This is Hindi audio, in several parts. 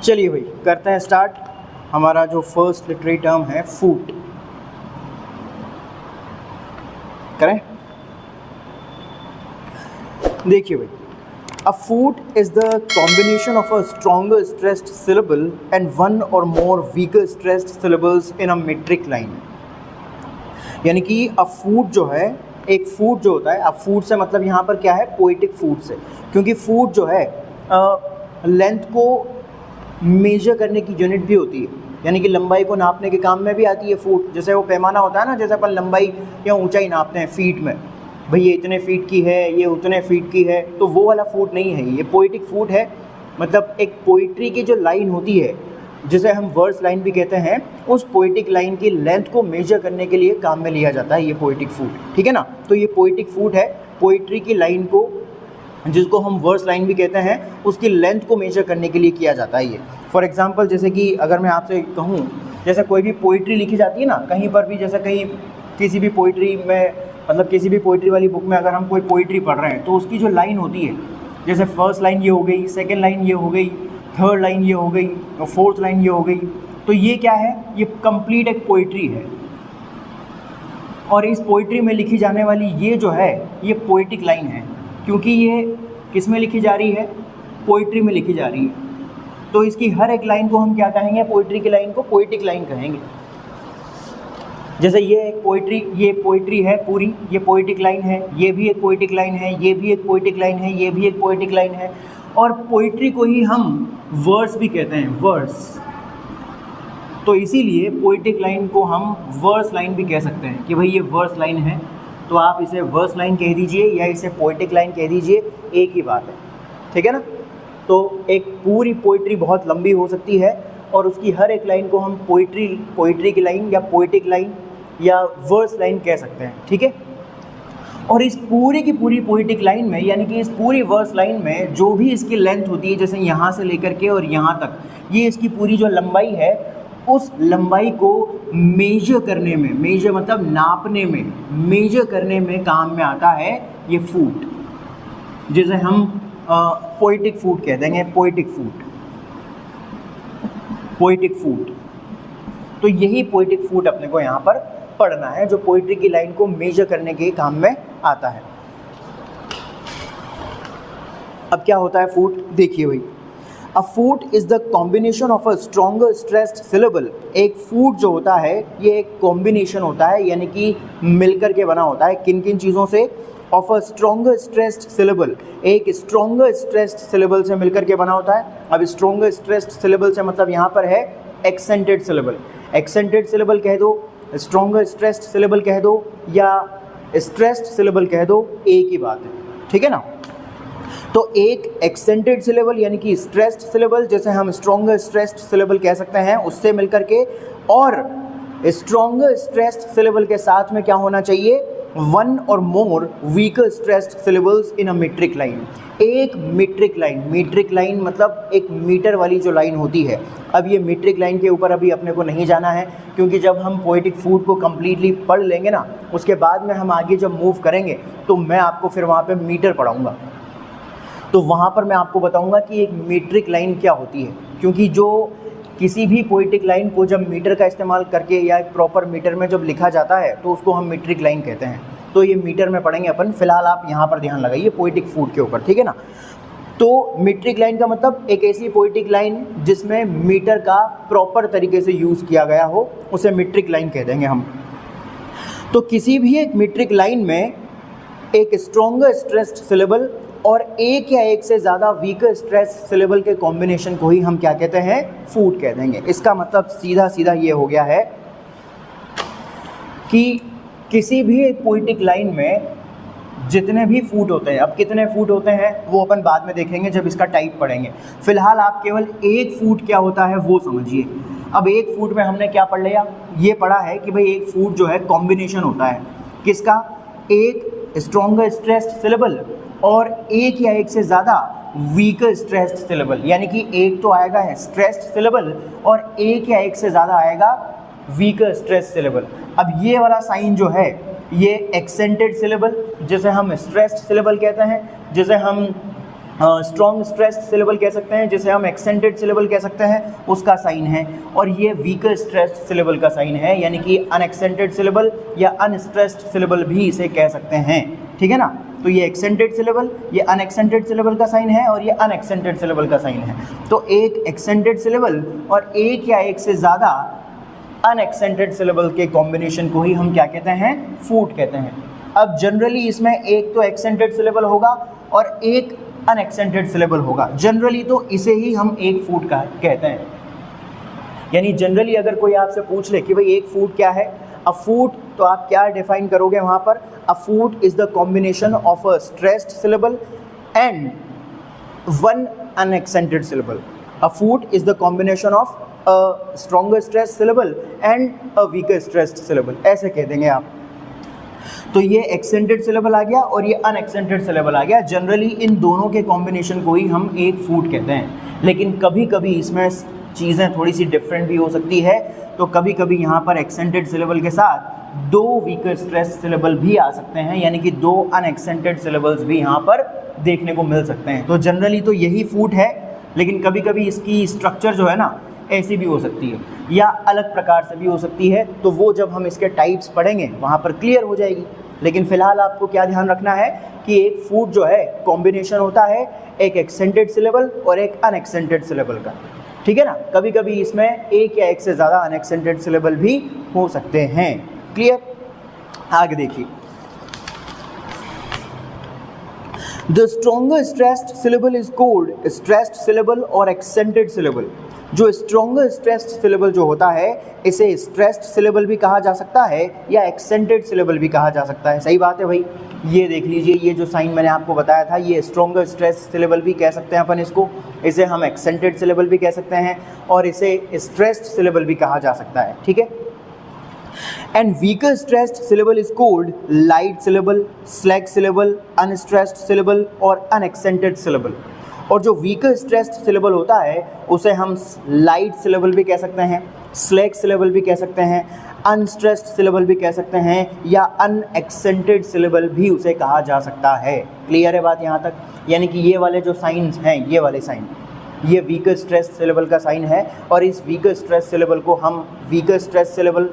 चलिए भाई करते हैं स्टार्ट। हमारा जो फर्स्ट लिटरेरी टर्म है फूट, करें। देखिए भाई, a foot is the combination of a stronger stressed syllable and one और more weaker stressed syllables in a metric line. यानी कि अ फूट जो है, एक फूट जो होता है, अब फूट से मतलब यहाँ पर क्या है, पोइटिक फूट से, क्योंकि फूट जो है लेंथ को मेजर करने की यूनिट भी होती है, यानी कि लंबाई को नापने के काम में भी आती है फूट। जैसे वो पैमाना होता है ना, जैसे अपन लंबाई या ऊंचाई नापते हैं फीट में, भाई ये इतने फीट की है, ये उतने फीट की है, तो वो वाला फूट नहीं है, ये पोइटिक फूट है। मतलब एक पोइट्री की जो लाइन होती है, जिसे हम वर्स लाइन भी कहते हैं, उस पोइटिक लाइन की लेंथ को मेजर करने के लिए काम में लिया जाता है ये पोइटिक फूट, ठीक है ना। तो ये पोइटिक फूट है, पोइट्री की लाइन को, जिसको हम वर्स लाइन भी कहते हैं, उसकी लेंथ को मेजर करने के लिए किया जाता है ये। फॉर एग्जांपल, जैसे कि अगर मैं आपसे कहूँ, जैसे कोई भी पोइट्री लिखी जाती है ना कहीं पर भी, जैसे कहीं किसी भी पोइट्री में, मतलब किसी भी पोइट्री वाली बुक में अगर हम कोई पोइट्री पढ़ रहे हैं, तो उसकी जो लाइन होती है, जैसे फर्स्ट लाइन ये हो गई, सेकेंड लाइन ये हो गई, थर्ड लाइन ये हो गई और फोर्थ लाइन ये हो गई, तो ये क्या है, ये कंप्लीट एक पोइट्री है। और इस पोइट्री में लिखी जाने वाली ये जो है, ये पोइटिक लाइन है, क्योंकि ये किस में लिखी जा रही है, पोइट्री में लिखी जा रही है। तो इसकी हर एक लाइन को हम क्या कहेंगे, पोइट्री की लाइन को पोइटिक लाइन कहेंगे। जैसे ये एक पोइट्री, ये पोइट्री है पूरी, ये पोइटिक लाइन है, ये भी एक पोइटिक लाइन है, ये भी एक पोइटिक लाइन है, ये भी एक पोइटिक लाइन है। और पोइट्री को ही हम वर्स भी कहते हैं, वर्स। तो इसीलिए पोइटिक लाइन को हम वर्स लाइन भी कह सकते हैं कि भाई ये वर्स लाइन है, तो आप इसे वर्स लाइन कह दीजिए या इसे पोइटिक लाइन कह दीजिए, एक ही बात है, ठीक है ना। तो एक पूरी पोइट्री बहुत लंबी हो सकती है और उसकी हर एक लाइन को हम पोइट्री की लाइन या पोइटिक लाइन या वर्स लाइन कह सकते हैं, ठीक है। और इस पूरी की पूरी पोइटिक लाइन में, यानी कि इस पूरी वर्स लाइन में जो भी इसकी लेंथ होती है, जैसे यहाँ से लेकर के और यहाँ तक, ये इसकी पूरी जो लंबाई है, उस लंबाई को मेजर करने में, मेजर मतलब नापने में, मेजर करने में काम में आता है ये फूट, जिसे हम पोइटिक फूट कह देंगे, पोइटिक फूट, पोइटिक फूट। तो यही पोइटिक फूट अपने को यहाँ पर पढ़ना है, जो पोइट्री की लाइन को मेजर करने के काम में आता है। अब क्या होता है फूट, देखिए भाई, a foot is the combination of a stronger stressed syllable. एक फूट जो होता है ये एक कॉम्बिनेशन होता है, यानी कि मिलकर के बना होता है, किन किन चीज़ों से, of a stronger stressed syllable, एक स्ट्रॉन्गर स्ट्रेस्ड सिलेबल से मिलकर के बना होता है। अब स्ट्रॉन्गर स्ट्रेस्ड सिलेबल से मतलब यहाँ पर है एक्सेंटेड सिलेबल, एक्सेंटेड सिलेबल कह दो, स्ट्रॉन्गर स्ट्रेस्ड सिलेबल कह दो या स्ट्रेस्ड सिलेबल कह दो, एक ही बात है, ठीक है ना। तो एक एक्सेंटेड सिलेबल यानी कि स्ट्रेस्ड सिलेबल, जैसे हम स्ट्रॉन्गर स्ट्रेस्ड सिलेबल कह सकते हैं, उससे मिलकर के, और स्ट्रॉन्गर स्ट्रेस्ड सिलेबल के साथ में क्या होना चाहिए, वन और more weaker stressed syllables in a metric line. एक मीट्रिक लाइन, मीट्रिक लाइन मतलब एक मीटर वाली जो लाइन होती है। अब ये मीट्रिक लाइन के ऊपर अभी अपने को नहीं जाना है, क्योंकि जब हम पोइटिक फूट को कम्प्लीटली पढ़ लेंगे ना, उसके बाद में हम आगे जब मूव करेंगे तो मैं आपको फिर वहाँ पे मीटर पढ़ाऊँगा, तो वहाँ पर मैं आपको बताऊँगा कि एक मीट्रिक लाइन क्या होती है। क्योंकि जो किसी भी पोइटिक लाइन को जब मीटर का इस्तेमाल करके या एक प्रॉपर मीटर में जब लिखा जाता है, तो उसको हम मीट्रिक लाइन कहते हैं। तो ये मीटर में पढ़ेंगे अपन, फिलहाल आप यहाँ पर ध्यान लगाइए पोइटिक फूट के ऊपर, ठीक है ना। तो मीट्रिक लाइन का मतलब एक ऐसी पोइटिक लाइन जिसमें मीटर का प्रॉपर तरीके से यूज़ किया गया हो, उसे मीट्रिक लाइन कह देंगे हम। तो किसी भी एक मीट्रिक लाइन में एक स्ट्रॉन्गर स्ट्रेस्ड सिलेबल और एक या एक से ज़्यादा वीकर स्ट्रेस सिलेबल के कॉम्बिनेशन को ही हम क्या कहते हैं, फूट कह देंगे। इसका मतलब सीधा सीधा ये हो गया है कि किसी भी एक पोइटिक लाइन में जितने भी फूट होते हैं, अब कितने फूट होते हैं वो अपन बाद में देखेंगे जब इसका टाइप पढ़ेंगे। फिलहाल आप केवल एक फूट क्या होता है वो समझिए। अब एक फूट में हमने क्या पढ़ लिया, ये पढ़ा है कि भाई एक फूट जो है कॉम्बिनेशन होता है किसका, एक स्ट्रॉन्गर स्ट्रेस्ड सिलेबल और एक या एक से ज़्यादा वीकर स्ट्रेस्ड सिलेबल, यानी कि एक तो आएगा है स्ट्रेस्ड सिलेबल और एक या एक से ज़्यादा आएगा वीकर स्ट्रेस्ड सिलेबल। अब ये वाला साइन जो है ये एक्सेंटेड सिलेबल, जिसे हम स्ट्रेस्ड सिलेबल कहते हैं, जिसे हम स्ट्रॉन्ग स्ट्रेस्ड सिलेबल कह सकते हैं, जिसे हम एक्सेंटेड सिलेबल कह सकते हैं, उसका साइन है। और ये वीकर स्ट्रेस्ड सिलेबल का साइन है, यानी कि अनएक्सेंटेड सिलेबल या अनस्ट्रेस्ड सिलेबल भी इसे कह सकते हैं, ठीक है ना। तो ये एक्सेंटेड सिलेबल, ये अनएक्सेंटेड सिलेबल का साइन है और ये अनएक्सेंटेड सिलेबल का साइन है। तो एक एक्सेंटेड सिलेबल और एक या एक से ज़्यादा अनएक्सेंटेड सिलेबल के कॉम्बिनेशन को ही हम क्या कहते हैं, फूट कहते हैं। अब जनरली इसमें एक तो एक्सेंटेड सिलेबल होगा और एक अनएक्सेंटेड सिलेबल होगा। जनरली तो इसे ही हम एक फूट का कहते हैं। यानी जनरली अगर कोई आपसे पूछ ले कि भाई एक फूट क्या है, अ फूट, तो आप क्या डिफाइन करोगे वहाँ पर, a foot is the combination of a stressed syllable and one unaccented syllable. A foot is the combination of a stronger stressed syllable and a weaker stressed syllable, ऐसे कह देंगे आप। तो ये एक्सेंटेड सिलेबल आ गया और ये अनएक्सेंटेड सिलेबल आ गया। जनरली इन दोनों के कॉम्बिनेशन को ही हम एक फूट कहते हैं, लेकिन कभी कभी इसमें चीज़ें थोड़ी सी डिफरेंट भी हो सकती है। तो कभी कभी यहाँ पर एक्सेंटेड सिलेबल के साथ दो वीकर स्ट्रेस्ड सिलेबल भी आ सकते हैं, यानी कि दो अनएक्सेंटेड सिलेबल्स भी यहाँ पर देखने को मिल सकते हैं। तो जनरली तो यही फूट है, लेकिन कभी कभी इसकी स्ट्रक्चर जो है ना ऐसी भी हो सकती है या अलग प्रकार से भी हो सकती है। तो वो जब हम इसके टाइप्स पढ़ेंगे वहाँ पर क्लियर हो जाएगी। लेकिन फ़िलहाल आपको क्या ध्यान रखना है कि एक फूट जो है कॉम्बिनेशन होता है एक एक्सेंटेड सिलेबल और एक अनएक्सेंटेड सिलेबल का, ठीक है ना। कभी कभी इसमें एक या एक से ज़्यादा अनएक्सेंटेड सिलेबल भी हो सकते हैं। क्लियर, आगे देखिए। The stronger stressed syllable is called stressed syllable और एक्सेंटेड सिलेबल। जो स्ट्रॉन्गर स्ट्रेस्ड सिलेबल जो होता है इसे स्ट्रेस्ड सिलेबल भी कहा जा सकता है या एक्सेंटेड सिलेबल भी कहा जा सकता है। सही बात है भाई, ये देख लीजिए, ये जो साइन मैंने आपको बताया था, ये स्ट्रॉन्गर स्ट्रेस्ड सिलेबल भी कह सकते हैं अपन इसको, इसे हम एक्सेंटेड सिलेबल भी कह सकते हैं और इसे स्ट्रेस्ड सिलेबल भी कहा जा सकता है, ठीक है। And weaker stressed syllable is called light syllable, slack syllable, unstressed syllable और unaccented syllable। और जो weaker stressed syllable होता है उसे हम light syllable भी कह सकते हैं, slack syllable भी कह सकते हैं, unstressed syllable भी कह सकते हैं या unaccented syllable भी उसे कहा जा सकता है। क्लियर है बात यहाँ तक? यानी कि ये वाले जो साइंस हैं, ये वाले साइन, ये वीकर स्ट्रेस सिलेबल का साइन है और इस वीकर स्ट्रेस सिलेबल को हम weaker stress syllable,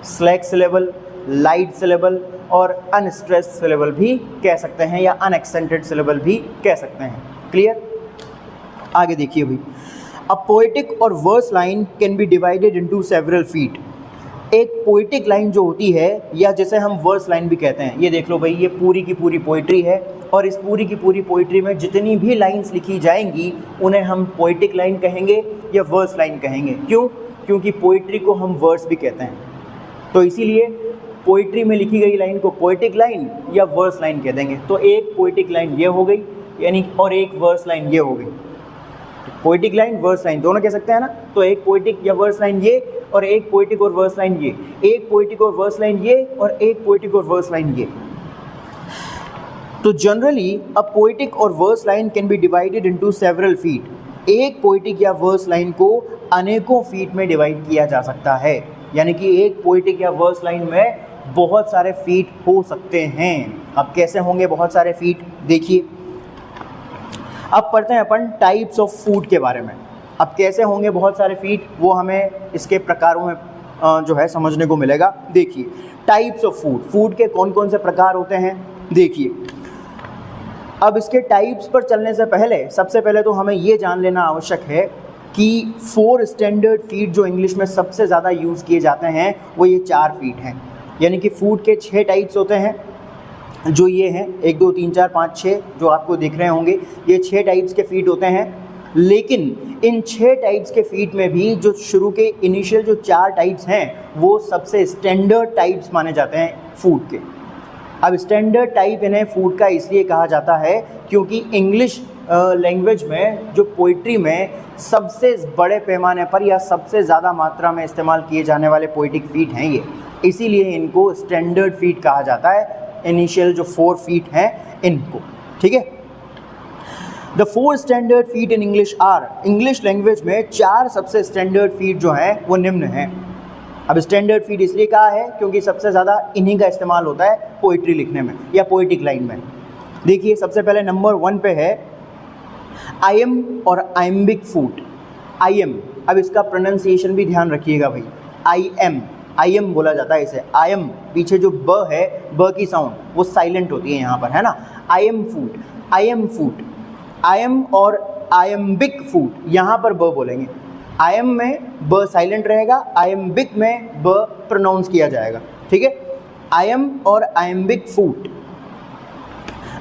slack syllable, light syllable और अनस्ट्रेस्ड सिलेबल भी कह सकते हैं या अनएक्सेंटेड सिलेबल भी कह सकते हैं। क्लियर, आगे देखिए भाई। A poetic or verse line can be divided into several feet. एक पोएटिक लाइन जो होती है या जिसे हम वर्स लाइन भी कहते हैं, ये देख लो भाई, ये पूरी की पूरी पोइट्री है और इस पूरी की पूरी पोइट्री में जितनी भी लाइंस लिखी जाएंगी उन्हें हम पोएटिक लाइन कहेंगे या वर्स लाइन कहेंगे। क्यों? क्योंकि पोइट्री को हम वर्स भी कहते हैं, तो इसीलिए पोइट्री में लिखी गई लाइन को पोएटिक लाइन या वर्स लाइन कह देंगे। तो एक पोएटिक लाइन ये हो गई, यानी और एक वर्स लाइन ये हो गई। पोएटिक लाइन, वर्स लाइन दोनों कह सकते हैं ना। तो एक पोएटिक या वर्स लाइन ये और एक पोएटिक और वर्स लाइन ये, एक पोएटिक और वर्स लाइन ये और एक पोएटिक और वर्स लाइन ये। तो generally a poetic or verse line can be divided into several feet. एक पोएटिक या वर्स लाइन को अनेकों फीट में डिवाइड किया जा सकता है, यानी कि एक पोएटिक या वर्स लाइन में बहुत सारे फीट हो सकते हैं। अब कैसे होंगे बहुत सारे फीट, देखिए। अब पढ़ते हैं अपन टाइप्स ऑफ फूड के बारे में। अब कैसे होंगे बहुत सारे फीट, वो हमें इसके प्रकारों में जो है समझने को मिलेगा। देखिए, टाइप्स ऑफ फूड, फूड के कौन कौन से प्रकार होते हैं, देखिए। अब इसके टाइप्स पर चलने से पहले सबसे पहले तो हमें ये जान लेना आवश्यक है कि 4 स्टैंडर्ड फीट जो इंग्लिश में सबसे ज़्यादा यूज़ किए जाते हैं वो ये 4 फीट हैं। यानी कि फूड के 6 टाइप्स होते हैं, जो ये हैं 1 2 3 4 5 6 जो आपको दिख रहे होंगे, ये 6 टाइप्स के फीट होते हैं। लेकिन इन 6 टाइप्स के फीट में भी जो शुरू के इनिशियल जो 4 टाइप्स हैं वो सबसे स्टैंडर्ड टाइप्स माने जाते हैं फूड के। अब स्टैंडर्ड टाइप इन्हें फूड का इसलिए कहा जाता है क्योंकि इंग्लिश लैंग्वेज में जो पोइट्री में सबसे बड़े पैमाने पर या सबसे ज़्यादा मात्रा में इस्तेमाल किए जाने वाले पोइटिक फीट हैं ये, इसीलिए इनको स्टैंडर्ड फीट कहा जाता है। इनिशियल जो 4 फीट हैं इनको, ठीक है। The 4 standard feet in English are, English language में 4 सबसे स्टैंडर्ड फीट जो हैं वो निम्न हैं। अब स्टैंडर्ड फीट इसलिए कहा है क्योंकि सबसे ज़्यादा इन्हीं का इस्तेमाल होता है पोइट्री लिखने में या पोइटिक लाइन में। देखिए, सबसे पहले नंबर 1 पे है आयम और आयम्बिक फूड, आयम, अब इसका प्रोनाउंसिएशन भी ध्यान रखिएगा भाई, आयम बोला जाता है इसे, आयम, पीछे जो ब है, ब की साउंड वो साइलेंट होती है यहाँ पर, है ना, आयम फूड, आयम फूड, आयम और आयम्बिक फूड, यहाँ पर ब बोलेंगे, आयम में ब साइलेंट रहेगा, आयम्बिक में ब प्रोनाउंस किया जाएगा, ठीक है, आयम और आयम्बिक फूड।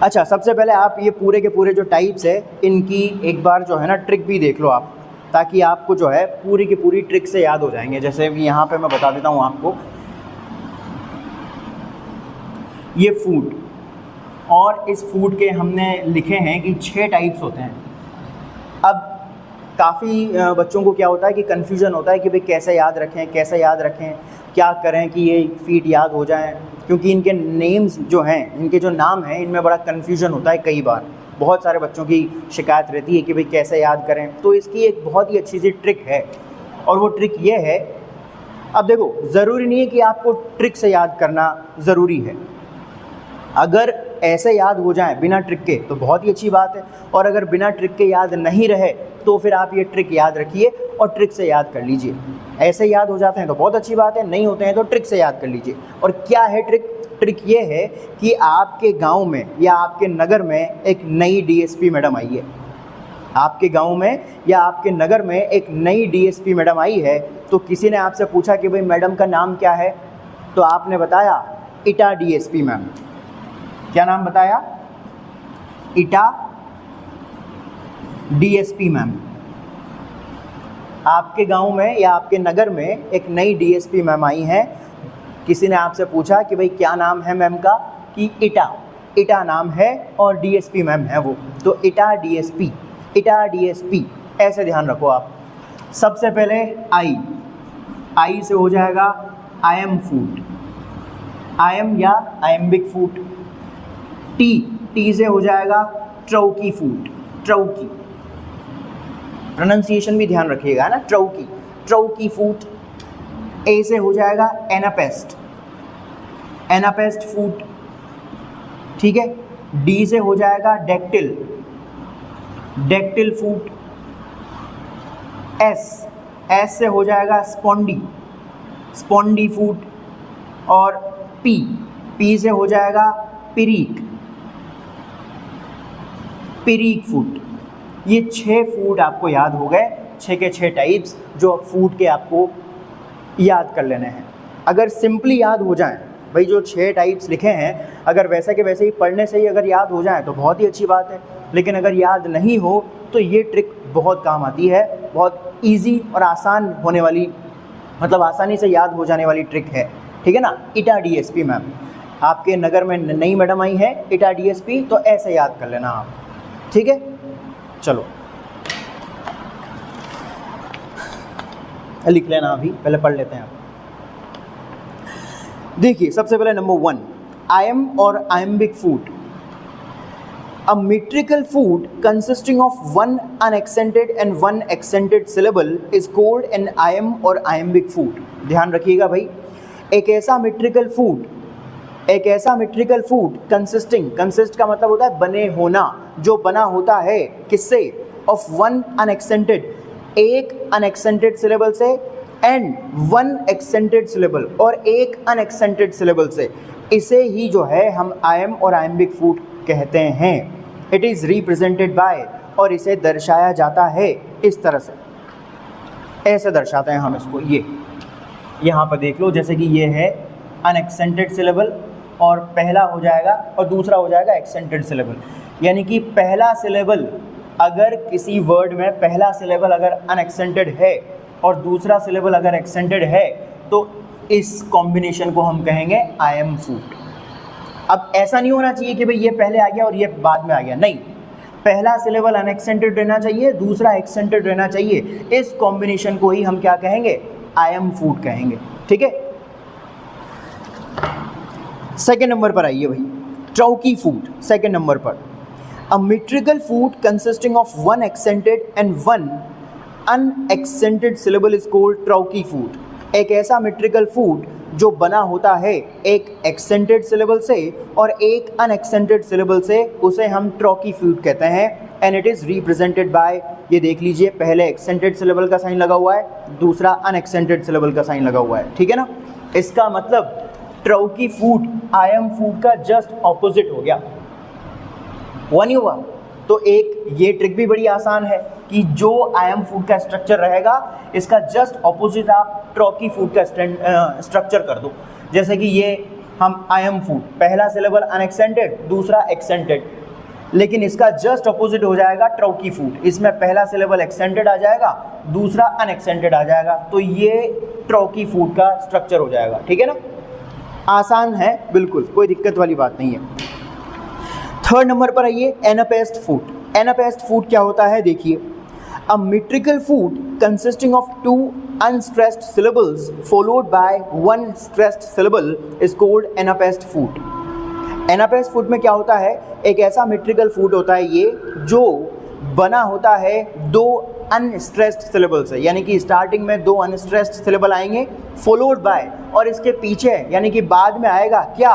अच्छा, सबसे पहले आप ये पूरे के पूरे जो टाइप्स है इनकी एक बार जो है ना ट्रिक भी देख लो आप, ताकि आपको जो है पूरी की पूरी ट्रिक से याद हो जाएंगे। जैसे कि यहाँ पे मैं बता देता हूँ आपको, ये फूड, और इस फूड के हमने लिखे हैं कि 6 टाइप्स होते हैं। अब काफ़ी बच्चों को क्या होता है कि कन्फ्यूज़न होता है कि भाई कैसे याद रखें, कैसे याद रखें, क्या करें कि ये फीड याद हो जाएं, क्योंकि इनके नेम्स जो हैं, इनके जो नाम हैं, इनमें बड़ा कन्फ्यूज़न होता है। कई बार बहुत सारे बच्चों की शिकायत रहती है कि भाई कैसे याद करें। तो इसकी एक बहुत ही अच्छी सी ट्रिक है, और वो ट्रिक ये है, अब देखो ज़रूरी नहीं है कि आपको ट्रिक से याद करना ज़रूरी है, अगर ऐसे याद हो जाए बिना ट्रिक के तो बहुत ही अच्छी बात है, और अगर बिना ट्रिक के याद नहीं रहे तो फिर आप ये ट्रिक याद रखिए और ट्रिक से याद कर लीजिए। ऐसे याद हो जाते हैं तो बहुत अच्छी बात है, नहीं होते हैं तो ट्रिक से याद कर लीजिए। और क्या है ट्रिक? ट्रिक ये है कि आपके गांव में या आपके नगर में एक नई डीएसपी मैडम आई है, आपके गांव में या आपके नगर में एक नई डीएसपी मैडम आई है, तो किसी ने आपसे पूछा कि भाई मैडम का नाम क्या है, तो आपने बताया इटा डीएसपी मैम। क्या नाम बताया? इटा डीएसपी मैम। आपके गांव में या आपके नगर में एक नई डीएसपी मैम आई हैं, किसी ने आपसे पूछा कि भाई क्या नाम है मैम का, कि इटा नाम है और डीएसपी मैम है वो, तो इटा डीएसपी ऐसे ध्यान रखो आप। सबसे पहले आई से हो जाएगा आयम फूड, आयम या आयम्बिक फूड। टी से हो जाएगा ट्रौकी फूड, ट्रौकी, प्रोनाउंसिएशन भी ध्यान रखिएगा ना, ट्रौकी फूड। ए से हो जाएगा एनापेस्ट फूड, ठीक है। डी से हो जाएगा डेक्टिल फूड। एस से हो जाएगा स्पॉन्डी फूड। और पी से हो जाएगा पिरीक फूड। ये 6 फूड आपको याद हो गए, 6 के 6 टाइप्स जो फूड के आपको याद कर लेने हैं। अगर सिंपली याद हो जाएं, भाई जो 6 टाइप्स लिखे हैं अगर वैसे के वैसे ही पढ़ने से ही अगर याद हो जाएं तो बहुत ही अच्छी बात है, लेकिन अगर याद नहीं हो तो ये ट्रिक बहुत काम आती है, बहुत इजी और आसान होने वाली, मतलब आसानी से याद हो जाने वाली ट्रिक है, ठीक है ना। इटा डीएसपी मैम, आपके नगर में नई मैडम आई है इटा डीएसपी, तो ऐसे याद कर लेना आप, ठीक है। चलो लिख लेना, अभी पहले पढ़ लेते हैं आप। देखिए सबसे पहले नंबर 1, आयम और iambic food. A metrical food consisting of one unaccented and one accented syllable is called an iamb or iambic food। ध्यान रखिएगा भाई, एक ऐसा metrical food consist का मतलब होता है बने होना, जो बना होता है किससे, of one unaccented, एक unaccented syllable से, and one accented syllable, और एक unaccented syllable से, इसे ही जो है हम iamb और iambic food कहते हैं। इट इज़ रिप्रेजेंटेड बाय, और इसे दर्शाया जाता है इस तरह से, ऐसे दर्शाते हैं हम इसको। ये यहाँ पर देख लो, जैसे कि ये है अनएक्सेंटेड सिलेबल, और पहला हो जाएगा और दूसरा हो जाएगा एक्सेंटेड सिलेबल। यानी कि पहला सिलेबल अगर किसी वर्ड में पहला सिलेबल अगर अनएक्सेंटेड है और दूसरा सिलेबल अगर एक्सेंटेड है, तो इस कॉम्बिनेशन को हम कहेंगे आई एम फूड। अब ऐसा नहीं होना चाहिए कि भाई ये पहले आ गया और ये बाद में आ गया, नहीं, पहला सिलेबल अनएक्सेंटेड रहना चाहिए, दूसरा एक्सेंटेड रहना चाहिए। इस कॉम्बिनेशन को ही हम क्या कहेंगे, आई एम फूड कहेंगे, ठीक है। सेकेंड नंबर पर आइए भाई, ट्रौकी फूड। सेकेंड नंबर पर, a metrical food consisting of one accented and one unaccented syllable is called trochee food. एक ऐसा मेट्रिकल फूड जो बना होता है एक एक्सेंटेड सिलेबल से और एक अनएक्सेंटेड सिलेबल से, उसे हम ट्रॉकी फूड कहते हैं and it is represented by, ये देख लीजिए, पहले एक्सेंटेड सिलेबल का साइन लगा हुआ है, दूसरा अनएक्सेंटेड सिलेबल का साइन लगा हुआ है, ठीक है ना। इसका मतलब trochee food I am food का जस्ट ऑपोजिट हो गया, वन ही हुआ। तो एक ये ट्रिक भी बड़ी आसान है कि जो आई एम फूड का स्ट्रक्चर रहेगा इसका जस्ट ऑपोजिट आप ट्रॉकी फूड का स्ट्रक्चर कर दो। जैसे कि ये हम आई एम फूड, पहला सिलेबल अनएक्सेंटेड, दूसरा एक्सेंटेड, लेकिन इसका जस्ट ऑपोजिट हो जाएगा ट्रॉकी फूड। इसमें पहला सिलेबल एक्सेंटेड आ जाएगा, दूसरा अनएक्सेंटेड आ जाएगा, तो ये ट्रॉकी फूड का स्ट्रक्चर हो जाएगा, ठीक है ना। आसान है बिल्कुल, कोई दिक्कत वाली बात नहीं है। थर्ड नंबर पर आइए, एनापेस्ट फूड। एनापेस्ट फूड क्या होता है देखिए, अ metrical food consisting of two unstressed syllables followed by one stressed syllable is called anapest food. Anapest food में क्या होता है, एक ऐसा मेट्रिकल फूड होता है ये जो बना होता है दो अनस्ट्रेस्ड सिलेबल से, यानी कि स्टार्टिंग में दो अनस्ट्रेस्ड सिलेबल आएंगे, फॉलोड बाय, और इसके पीछे यानी कि बाद में आएगा क्या,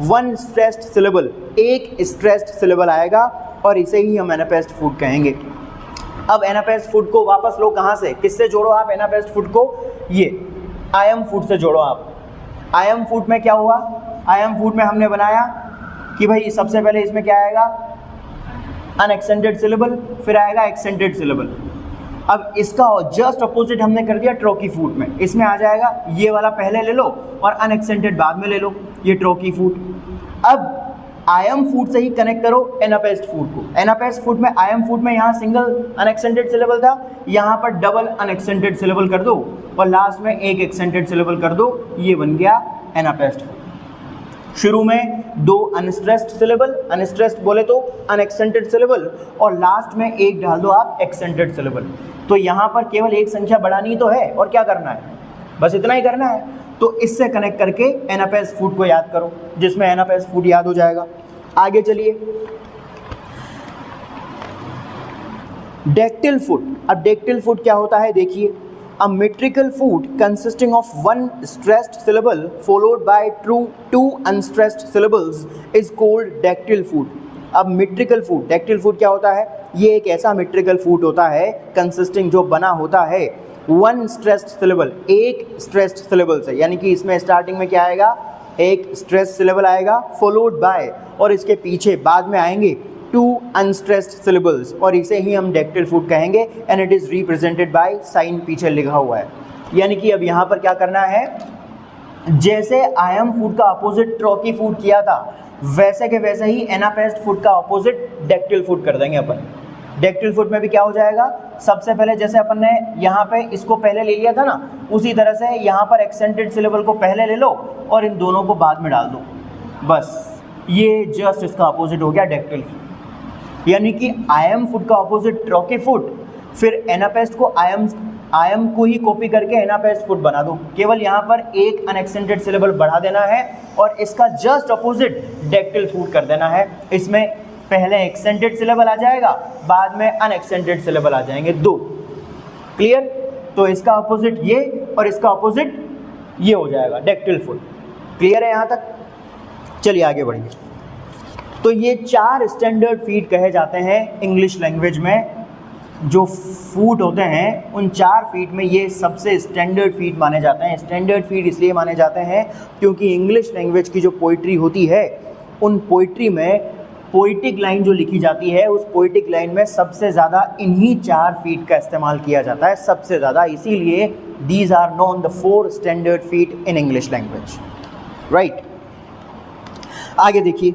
वन स्ट्रेस्ड सिलेबल, एक स्ट्रेस्ड सिलेबल आएगा, और इसे ही हम एनापेस्ट फूड कहेंगे। अब एनापेस्ट फूड को वापस लो, कहाँ से, किससे जोड़ो आप एनापेस्ट फूड को, ये आई एम फूड से जोड़ो आप। आई एम फूड में क्या हुआ, आई एम फूड में हमने बनाया कि भाई सबसे पहले इसमें क्या आएगा, अनएक्सेंटेड सिलेबल, फिर आएगा एक्सेंटेड सिलेबल। अब इसका जस्ट अपोजिट हमने कर दिया ट्रॉकी फूड में, इसमें आ जाएगा ये वाला पहले ले लो और अनएक्सेंटेड बाद में ले लो, ये ट्रॉकी फूड। अब आई एम फूड से ही कनेक्ट करो एनापेस्ट फूड को। एनापेस्ट फूड में, आई एम फूड में यहाँ सिंगल अनएक्सेंटेड सिलेबल था, यहाँ पर डबल अनएक्सेंटेड सिलेबल कर दो और लास्ट में एक एक्सेंटेड सिलेबल कर दो, ये बन गया एनापेस्ट फूड। शुरू में दो अनस्ट्रेस्ड सिलेबल, अनस्ट्रेस्ड बोले तो अनएक्सेंटेड सिलेबल, और लास्ट में एक डाल दो आप एक्सेंटेड सिलेबल। तो यहाँ पर केवल एक संख्या बढ़ानी तो है, और क्या करना है, बस इतना ही करना है। तो इससे कनेक्ट करके एनापेस्ट फूड को याद करो, जिसमें एनापेस्ट फूड याद हो जाएगा। आगे चलिए, डेक्टिल फूड। अब डेक्टिल फूड क्या होता है देखिए, a metrical food consisting of one stressed syllable followed by two unstressed syllables is called dactyl food. अब metrical food, dactyl food क्या होता है, ये एक ऐसा metrical food होता है consisting, जो बना होता है one stressed syllable, एक stressed syllable से, यानी कि इसमें स्टार्टिंग में क्या आएगा, एक stressed syllable आएगा followed by, और इसके पीछे बाद में आएंगे टू अनस्ट्रेस्ड सिलेबल्स, और इसे ही हम डेक्टिल फूड कहेंगे and it is represented by sine पीछे लिखा हुआ है। यानी कि अब यहाँ पर क्या करना है, जैसे आई एम फूड का अपोजिट ट्रॉकी फूड किया था, वैसे के वैसे ही एनापेस्ट फूड का अपोजिट डेक्टिल फूड कर देंगे अपन। डेक्टिल फूड में भी क्या हो जाएगा, सबसे पहले जैसे अपन ने यहाँ पे इसको पहले ले लिया था ना, उसी तरह से यहाँ पर एक्सेंटेड सिलेबल को पहले ले लो और इन दोनों को बाद में डाल दो, बस ये जस्ट इसका अपोजिट हो गया डेक्टिल फूड। यानी कि आई एम फूड का अपोजिट ट्रॉकी फूड, फिर एनापेस्ट को आई एम को ही कॉपी करके एनापेस्ट फूड बना दो, केवल यहाँ पर एक अनएक्सेंटेड सिलेबल बढ़ा देना है और इसका जस्ट अपोजिट डेक्टिल फूड कर देना है। इसमें पहले एक्सेंटेड सिलेबल आ जाएगा, बाद में अनएक्सेंटेड सिलेबल आ जाएंगे दो। क्लियर, तो इसका अपोजिट ये और इसका अपोजिट ये हो जाएगा डेक्टिल फूड। क्लियर है यहाँ तक, चलिए आगे बढ़िए। तो ये चार स्टैंडर्ड फीड कहे जाते हैं इंग्लिश लैंग्वेज में, जो फूड होते हैं उन चार फीड में ये सबसे स्टैंडर्ड फीड माने जाते हैं। स्टैंडर्ड फीड इसलिए माने जाते हैं क्योंकि इंग्लिश लैंग्वेज की जो पोइट्री होती है, उन पोइट्री में पोइटिक लाइन जो लिखी जाती है, उस पोइटिक लाइन में सबसे ज़्यादा इन्हीं चार फीड का इस्तेमाल किया जाता है, सबसे ज़्यादा। इसीलिए these are known the 4 standard feet in English language, right. आगे देखिए,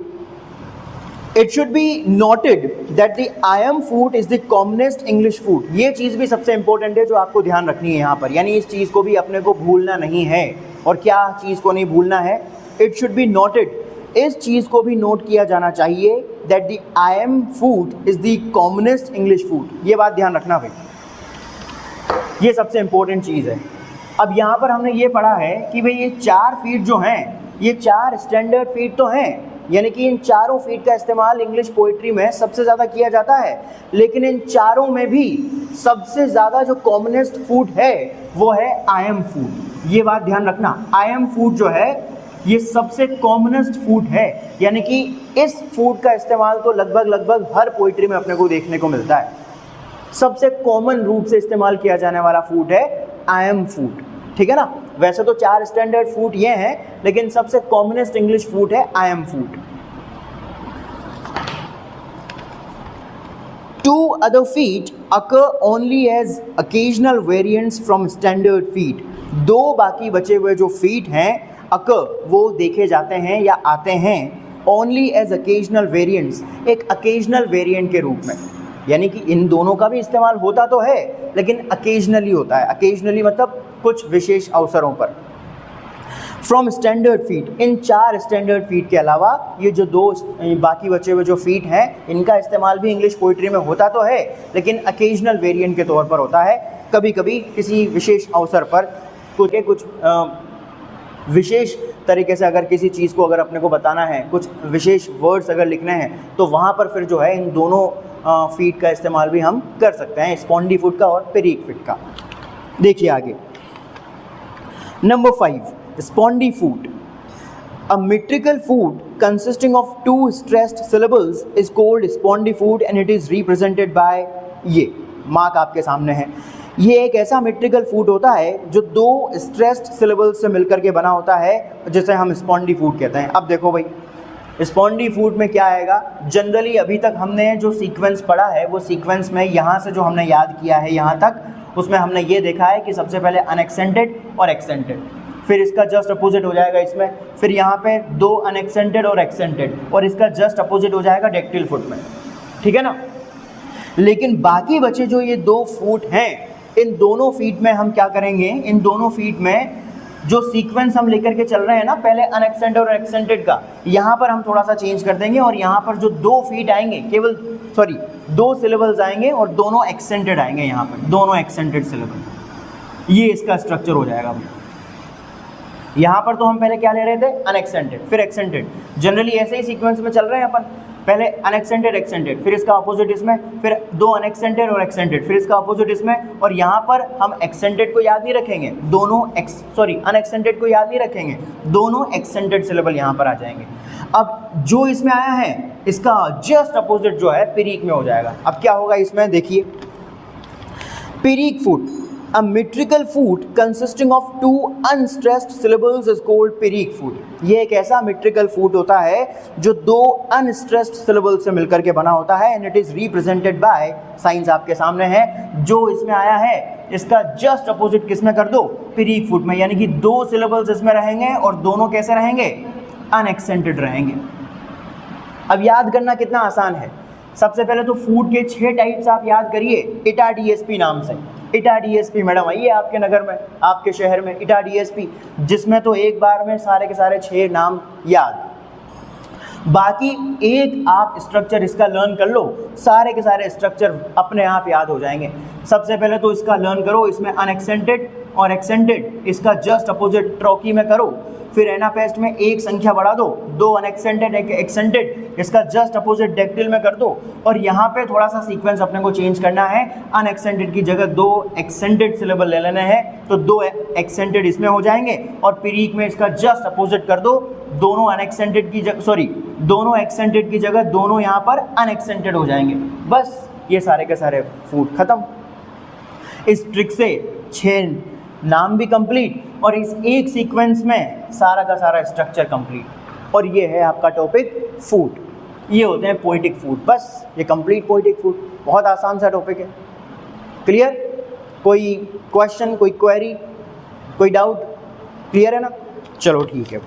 It should be noted that the I am food is the commonest English food. ये चीज़ भी सबसे इम्पोर्टेंट है जो आपको ध्यान रखनी है यहाँ पर, यानी इस चीज़ को भी अपने को भूलना नहीं है। और क्या चीज़ को नहीं भूलना है, It should be noted, इस चीज़ को भी नोट किया जाना चाहिए that the I am food is the commonest English food. ये बात ध्यान रखना भाई, ये सबसे इम्पोर्टेंट चीज़ है। अब यहाँ पर हमने ये पढ़ा है कि भाई ये चार फीड जो हैं, ये चार स्टैंडर्ड फीड तो हैं, यानी कि इन चारों फीड का इस्तेमाल इंग्लिश पोइट्री में सबसे ज़्यादा किया जाता है, लेकिन इन चारों में भी सबसे ज़्यादा जो कॉमनेस्ट फूड है वो है आई एम फूड। ये बात ध्यान रखना, आई एम फूड जो है ये सबसे कॉमनेस्ट फूड है, यानी कि इस फूड का इस्तेमाल तो लगभग हर पोइट्री में अपने को देखने को मिलता है। सबसे कॉमन रूप से इस्तेमाल किया जाने वाला फूड है आई एम फूड, ठीक है ना। वैसे तो 4 स्टैंडर्ड फूड ये हैं, लेकिन सबसे कॉमनेस्ट इंग्लिश फूड है I am food. 2 other feet occur only as occasional variants from standard feet। 2 बाकी बचे हुए जो feet हैं occur, वो देखे जाते हैं या आते हैं only as occasional variants, एक occasional variant के रूप में, यानी कि इन दोनों का भी इस्तेमाल होता तो है लेकिन occasionally होता है। occasionally मतलब कुछ विशेष अवसरों पर। From standard feet, in 4 standard feet के अलावा ये जो 2 बाकी बचे हुए जो फीट हैं इनका इस्तेमाल भी इंग्लिश पोइट्री में होता तो है, लेकिन अकेजनल वेरिएंट के तौर पर होता है। कभी कभी किसी विशेष अवसर पर कुछ विशेष तरीके से अगर किसी चीज़ को अगर अपने को बताना है, कुछ विशेष वर्ड्स अगर लिखने हैं, तो वहाँ पर फिर जो है इन दोनों फीट का इस्तेमाल भी हम कर सकते हैं, स्पॉन्डी फूट का और पेरीक फीट का। देखिए आगे, number 5, spondy foot। A metrical foot consisting of 2 stressed syllables is called spondy foot and it is represented by ये मार्क आपके सामने है। ये एक ऐसा मेट्रिकल फूट होता है जो 2 स्ट्रेस्ड सिलेबल्स से मिलकर के बना होता है, जिसे हम स्पॉन्डी फूट कहते हैं। अब देखो भाई, स्पॉन्डी फूट में क्या आएगा, जनरली अभी तक हमने जो सीक्वेंस पढ़ा है वो सीक्वेंस में यहाँ से जो हमने याद किया है यहाँ तक, उसमें हमने ये देखा है कि सबसे पहले अनएक्सेंटेड और एक्सेंटेड, फिर इसका जस्ट अपोजिट हो जाएगा इसमें, फिर यहाँ पे 2 अनएक्सेंटेड और एक्सेंटेड, और इसका जस्ट अपोजिट हो जाएगा डेक्टिल फुट में, ठीक है ना। लेकिन बाकी बचे जो ये 2 फूट हैं, इन दोनों फीट में हम क्या करेंगे, इन दोनों फीट में जो सीक्वेंस हम लेकर के चल रहे हैं ना, पहले अनएक्सेंटेड और एक्सेंटेड का, यहाँ पर हम थोड़ा सा चेंज कर देंगे और यहाँ पर जो 2 फीट आएंगे, 2 सिलेबल्स आएंगे और दोनों एक्सेंटेड आएंगे, यहाँ पर दोनों एक्सेंटेड सिलेबल, ये इसका स्ट्रक्चर हो जाएगा भाई। यहाँ पर तो हम पहले क्या ले रहे थे, अनएक्सेंटेड फिर एक्सेंटेड, जनरली ऐसे ही सीक्वेंस में चल रहे हैं अपन, पहले अनएक्सेंटेड एक्सेंटेड, फिर इसका अपोजिट इसमें, फिर 2 अनएक्सेंटेड और एक्सेंटेड, फिर इसका अपोजिट इसमें, और यहाँ पर हम एक्सेंटेड को याद नहीं रखेंगे, अनएक्सेंटेड को याद नहीं रखेंगे, दोनों एक्सेंटेड सिलेबल यहाँ पर आ जाएंगे। अब जो इसमें आया है इसका जस्ट अपोजिट जो है पेरीक में हो जाएगा। अब क्या होगा इसमें, देखिए, पेरीक फूट, a metrical foot consisting of 2 unstressed syllables is called पेरीक फूट। ये एक ऐसा मेट्रिकल फूट होता है जो 2 अनस्ट्रेस्ड सिलेबल से मिलकर के बना होता है, and it is represented by, science आपके सामने है, जो इसमें आया है इसका जस्ट अपोजिट किसमें कर दो, पेरीक फूट में, यानी कि 2 सिलेबल्स इसमें रहेंगे और दोनों कैसे रहेंगे, अनएक्सेंटेड रहेंगे। अब याद करना कितना आसान है, सबसे पहले तो फूट के 6 टाइप्स आप याद करिए इटा डीएसपी नाम से। इटा डीएसपी मैडम आई है आपके नगर में, आपके शहर में, इटा डीएसपी, जिसमें तो एक बार में सारे के सारे 6 नाम याद, बाकी एक आप स्ट्रक्चर इसका लर्न कर लो, सारे के सारे स्ट्रक्चर अपने आप याद हो जाएंगे। सबसे पहले तो इसका लर्न करो, इसमें अनएक्सेंटेड और एक्सेंटेड, इसका जस्ट अपोजिट ट्रॉकी में करो, फिर एनापेस्ट में एक संख्या बढ़ा दो, 2 अनएक्सेंटेड एक एक्सेंटेड, इसका जस्ट अपोजिट डेक्टिल में कर दो, और यहाँ पे थोड़ा सा सीक्वेंस अपने को चेंज करना है, अनएक्सेंटेड की जगह 2 एक्सेंटेड सिलेबल ले लेने हैं, तो 2 एक्सेंटेड इसमें हो जाएंगे, और पेरीक में इसका जस्ट अपोजिट कर दो, दोनों अनएक्सेंटेड की जगह दोनों एक्सेंटेड की जगह दोनों यहाँ पर अनएक्सेंटेड हो जाएंगे। बस ये सारे के सारे फूट खत्म। इस ट्रिक से 6 नाम भी कंप्लीट और इस एक सीक्वेंस में सारा का सारा स्ट्रक्चर कंप्लीट, और ये है आपका टॉपिक फूट। ये होते हैं पोएटिक फूट, बस ये कंप्लीट पोएटिक फूट, बहुत आसान सा टॉपिक है। क्लियर? कोई क्वेश्चन, कोई क्वेरी, कोई डाउट? क्लियर है ना? चलो ठीक है।